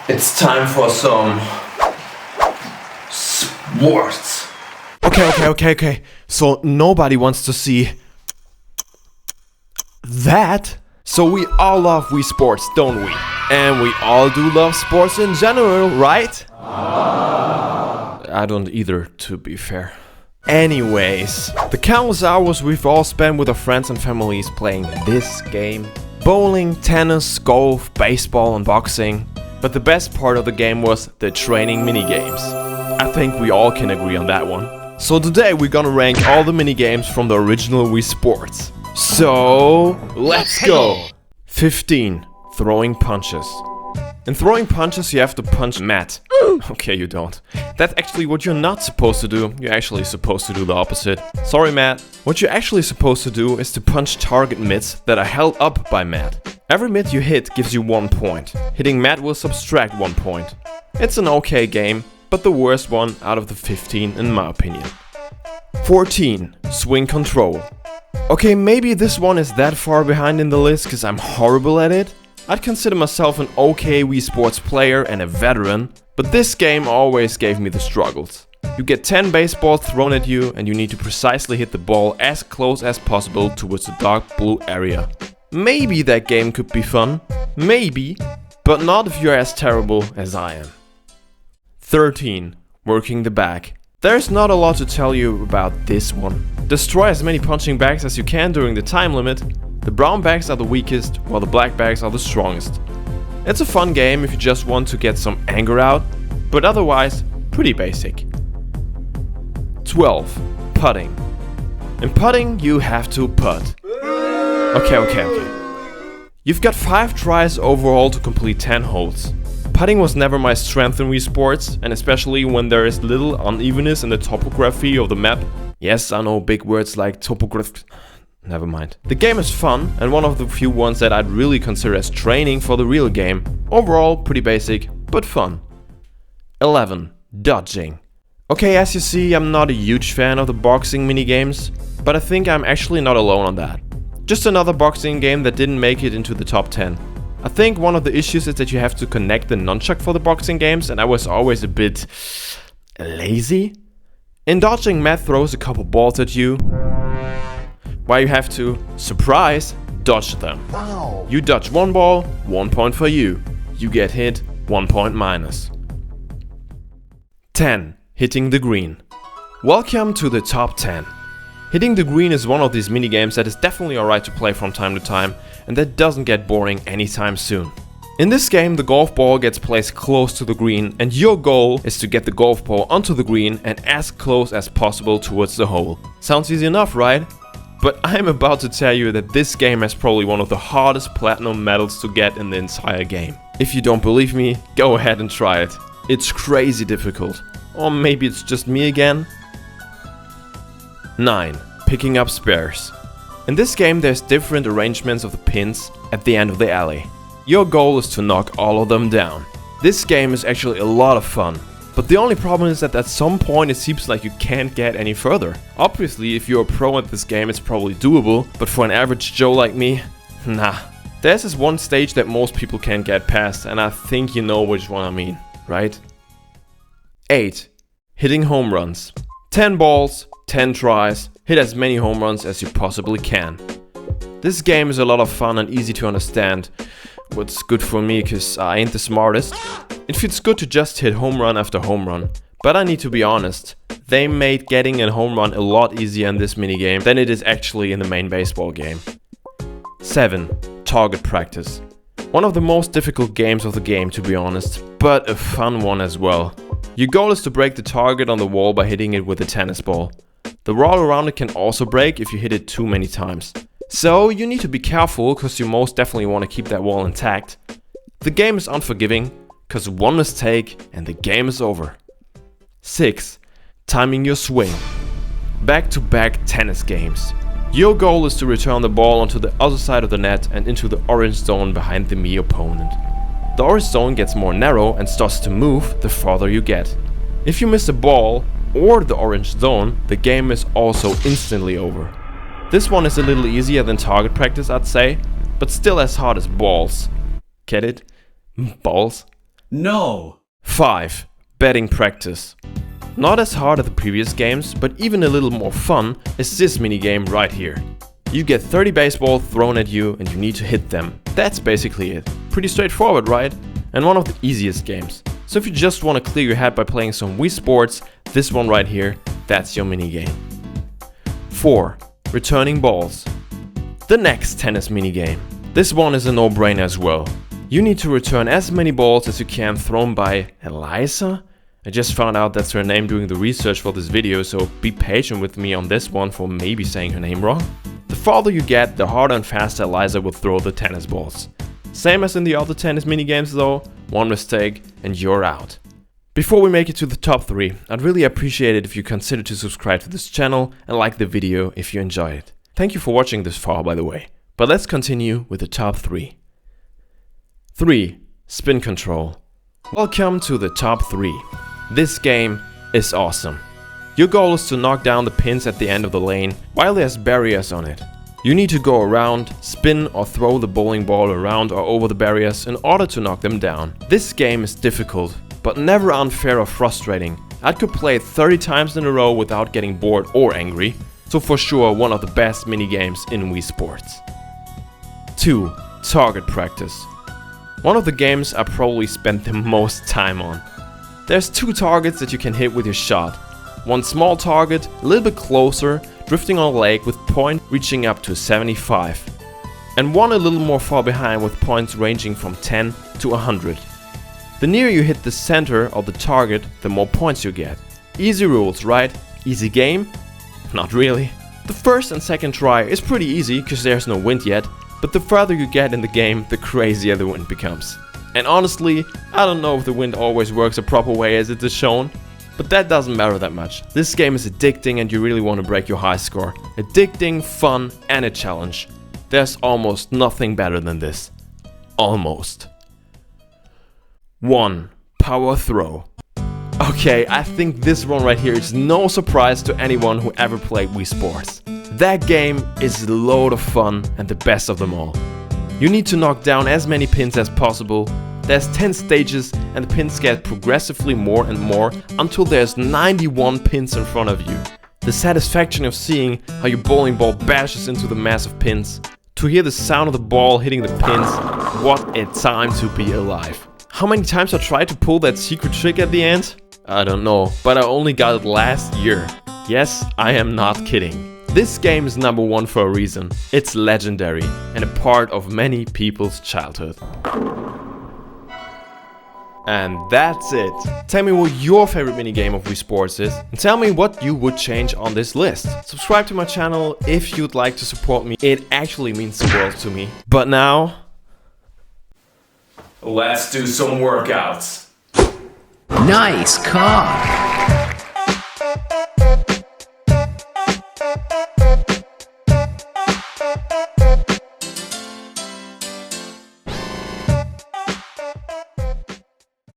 It's time for some sports. Okay. So nobody wants to see that. So we all love Wii Sports, don't we? And we all do love sports in general, right? I don't either, to be fair. Anyways, the countless hours we've all spent with our friends and families playing this game. Bowling, tennis, golf, baseball and boxing. But the best part of the game was the training minigames. I think we all can agree on that one. So today we're gonna rank all the minigames from the original Wii Sports. So, let's go! 15. Throwing punches. In throwing punches you have to punch Matt. Okay, you don't. That's actually what you're not supposed to do. You're actually supposed to do the opposite. Sorry, Matt. What you're actually supposed to do is to punch target mitts that are held up by Matt. Every mitt you hit gives you 1 point. Hitting Matt will subtract 1 point. It's an okay game, but the worst one out of the 15 in my opinion. 14. Swing control. Okay, maybe this one is that far behind in the list because I'm horrible at it. I'd consider myself an okay Wii Sports player and a veteran, but this game always gave me the struggles. You get 10 baseballs thrown at you and you need to precisely hit the ball as close as possible towards the dark blue area. Maybe that game could be fun, maybe, but not if you're as terrible as I am. 13. Working the bag. There's not a lot to tell you about this one. Destroy as many punching bags as you can during the time limit. The brown bags are the weakest, while the black bags are the strongest. It's a fun game if you just want to get some anger out, but otherwise, pretty basic. 12. Putting. In putting, you have to putt. Okay. You've got 5 tries overall to complete 10 holes. Putting was never my strength in Wii Sports, and especially when there is little unevenness in the topography of the map. Yes, I know big words like topograph. Never mind. The game is fun, and one of the few ones that I'd really consider as training for the real game. Overall, pretty basic, but fun. 11. Dodging. Okay, as you see, I'm not a huge fan of the boxing minigames, but I think I'm actually not alone on that. Just another boxing game that didn't make it into the top 10. I think one of the issues is that you have to connect the nunchuck for the boxing games, and I was always a bit lazy. In dodging, Matt throws a couple balls at you, while you have to, surprise, dodge them. Wow. You dodge 1 ball, 1 point for you. You get hit, 1 point minus. 10. Hitting the green. Welcome to the top 10. Hitting the green is one of these minigames that is definitely alright to play from time to time, and that doesn't get boring anytime soon. In this game, the golf ball gets placed close to the green, and your goal is to get the golf ball onto the green and as close as possible towards the hole. Sounds easy enough, right? But I'm about to tell you that this game has probably one of the hardest platinum medals to get in the entire game. If you don't believe me, go ahead and try it. It's crazy difficult. Or maybe it's just me again? 9. Picking up spares. In this game there's different arrangements of the pins at the end of the alley. Your goal is to knock all of them down. This game is actually a lot of fun, but the only problem is that at some point it seems like you can't get any further. Obviously if you're a pro at this game it's probably doable, but for an average Joe like me, nah. There's this one stage that most people can't get past, and I think you know which one I mean, right? 8. Hitting home runs. 10 balls, 10 tries, hit as many home runs as you possibly can. This game is a lot of fun and easy to understand. What's good for me, cause I ain't the smartest. It feels good to just hit home run after home run. But I need to be honest, they made getting a home run a lot easier in this minigame than it is actually in the main baseball game. 7. Target practice. One of the most difficult games of the game, to be honest, but a fun one as well. Your goal is to break the target on the wall by hitting it with a tennis ball. The wall around it can also break if you hit it too many times. So you need to be careful, cause you most definitely want to keep that wall intact. The game is unforgiving, cause one mistake and the game is over. 6. Timing your swing. Back-to-back tennis games. Your goal is to return the ball onto the other side of the net and into the orange zone behind the me opponent. The orange zone gets more narrow and starts to move the farther you get. If you miss the ball or the orange zone, the game is also instantly over. This one is a little easier than target practice, I'd say, but still as hard as balls. Get it? Balls? No. 5. Betting practice. Not as hard as the previous games, but even a little more fun is this minigame right here. You get 30 baseballs thrown at you and you need to hit them. That's basically it. Pretty straightforward, right? And one of the easiest games. So if you just want to clear your head by playing some Wii Sports, this one right here, that's your minigame. 4. Returning balls. The next tennis minigame. This one is a no-brainer as well. You need to return as many balls as you can thrown by Eliza? I just found out that's her name doing the research for this video, so be patient with me on this one for maybe saying her name wrong. The farther you get, the harder and faster Eliza will throw the tennis balls. Same as in the other tennis minigames though, one mistake and you're out. Before we make it to the top 3, I'd really appreciate it if you consider to subscribe to this channel and like the video if you enjoy it. Thank you for watching this far, by the way. But let's continue with the top 3. 3. Spin control. Welcome to the top 3. This game is awesome. Your goal is to knock down the pins at the end of the lane while there's barriers on it. You need to go around, spin or throw the bowling ball around or over the barriers in order to knock them down. This game is difficult, but never unfair or frustrating. I could play it 30 times in a row without getting bored or angry, so for sure one of the best minigames in Wii Sports. 2. Target practice. One of the games I probably spent the most time on. There's 2 targets that you can hit with your shot. One small target, a little bit closer, drifting on a lake with point reaching up to 75. And one a little more far behind with points ranging from 10 to 100. The nearer you hit the center of the target, the more points you get. Easy rules, right? Easy game? Not really. The first and second try is pretty easy because there's no wind yet, but the further you get in the game, the crazier the wind becomes. And honestly, I don't know if the wind always works a proper way as it is shown, but that doesn't matter that much. This game is addicting and you really want to break your high score. Addicting, fun and a challenge. There's almost nothing better than this. Almost. 1. Power throw. Okay, I think this one right here is no surprise to anyone who ever played Wii Sports. That game is a load of fun and the best of them all. You need to knock down as many pins as possible. There's 10 stages and the pins get progressively more and more until there's 91 pins in front of you. The satisfaction of seeing how your bowling ball bashes into the mass of pins. To hear the sound of the ball hitting the pins, what a time to be alive. How many times I tried to pull that secret trick at the end? I don't know, but I only got it last year. Yes, I am not kidding. This game is number 1 for a reason. It's legendary and a part of many people's childhood. And that's it. Tell me what your favorite minigame of Wii Sports is and tell me what you would change on this list. Subscribe to my channel if you'd like to support me. It actually means the world to me. But now, Let's do some workouts. Nice car.